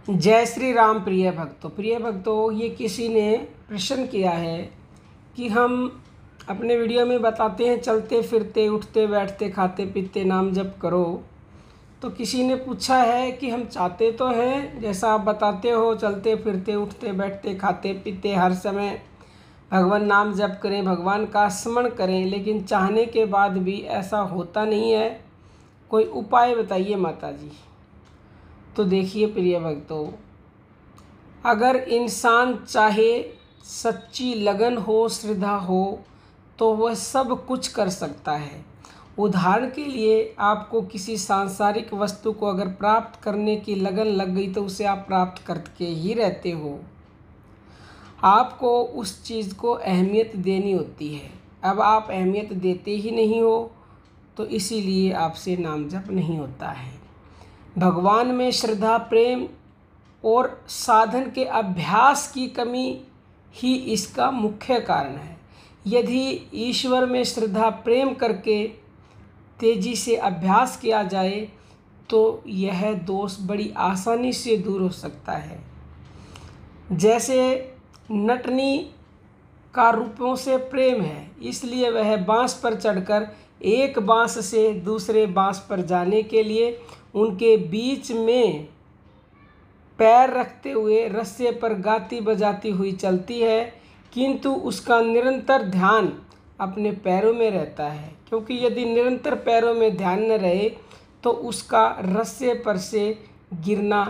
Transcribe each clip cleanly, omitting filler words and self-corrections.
जय श्री राम। प्रिय भक्तों, ये किसी ने प्रश्न किया है कि हम अपने वीडियो में बताते हैं चलते फिरते उठते बैठते खाते पीते नाम जप करो। तो किसी ने पूछा है कि हम चाहते तो हैं जैसा आप बताते हो, चलते फिरते उठते बैठते खाते पीते हर समय भगवान नाम जप करें, भगवान का स्मरण करें, लेकिन चाहने के बाद भी ऐसा होता नहीं है। कोई उपाय बताइए माता जी। तो देखिए प्रिय भक्तों, अगर इंसान चाहे, सच्ची लगन हो, श्रद्धा हो, तो वह सब कुछ कर सकता है। उदाहरण के लिए आपको किसी सांसारिक वस्तु को अगर प्राप्त करने की लगन लग गई तो उसे आप प्राप्त करके ही रहते हो। आपको उस चीज़ को अहमियत देनी होती है। अब आप अहमियत देते ही नहीं हो तो इसीलिए आपसे नाम जप नहीं होता है। भगवान में श्रद्धा, प्रेम और साधन के अभ्यास की कमी ही इसका मुख्य कारण है। यदि ईश्वर में श्रद्धा, प्रेम करके तेजी से अभ्यास किया जाए तो यह दोष बड़ी आसानी से दूर हो सकता है। जैसे नटनी का रूपों से प्रेम है, इसलिए वह बांस पर चढ़कर एक बांस से दूसरे बांस पर जाने के लिए उनके बीच में पैर रखते हुए रस्से पर गाती बजाती हुई चलती है, किंतु उसका निरंतर ध्यान अपने पैरों में रहता है। क्योंकि यदि निरंतर पैरों में ध्यान न रहे तो उसका रस्से पर से गिरना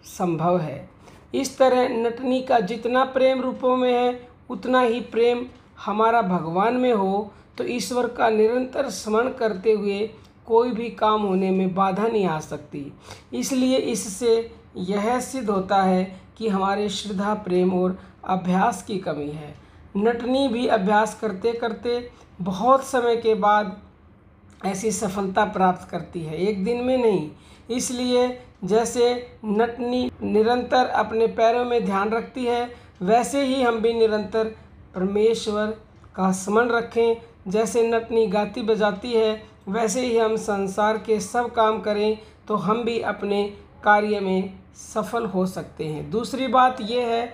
संभव है। इस तरह नटनी का जितना प्रेम रूपों में है उतना ही प्रेम हमारा भगवान में हो तो ईश्वर का निरंतर स्मरण करते हुए कोई भी काम होने में बाधा नहीं आ सकती। इसलिए इससे यह सिद्ध होता है कि हमारे श्रद्धा, प्रेम और अभ्यास की कमी है। नटनी भी अभ्यास करते करते बहुत समय के बाद ऐसी सफलता प्राप्त करती है, एक दिन में नहीं। इसलिए जैसे नटनी निरंतर अपने पैरों में ध्यान रखती है, वैसे ही हम भी निरंतर परमेश्वर का स्मरण रखें। जैसे नटनी गाती बजाती है वैसे ही हम संसार के सब काम करें तो हम भी अपने कार्य में सफल हो सकते हैं। दूसरी बात यह है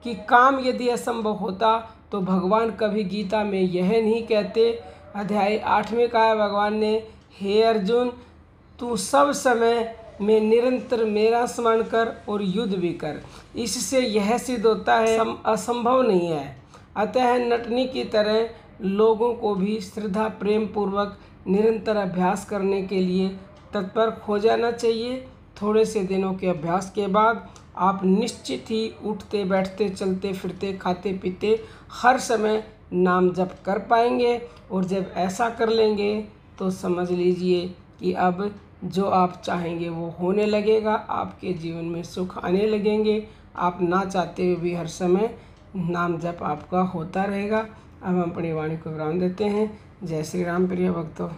कि काम यदि असंभव होता तो भगवान कभी गीता में यह नहीं कहते। अध्याय 8 में कहा है भगवान ने, हे अर्जुन, तू सब समय में निरंतर मेरा स्मरण कर और युद्ध भी कर। इससे यह सिद्ध होता है असंभव नहीं है। अतः नटनी की तरह लोगों को भी श्रद्धा, प्रेम पूर्वक निरंतर अभ्यास करने के लिए तत्पर हो जाना चाहिए। थोड़े से दिनों के अभ्यास के बाद आप निश्चित ही उठते बैठते चलते फिरते खाते पीते हर समय नाम जप कर पाएंगे। और जब ऐसा कर लेंगे तो समझ लीजिए कि अब जो आप चाहेंगे वो होने लगेगा, आपके जीवन में सुख आने लगेंगे। आप ना चाहते हुए भी हर समय नाम जप आपका होता रहेगा। अब हम अपनी वाणी को विराम देते हैं। जय श्री राम प्रिय भक्तों।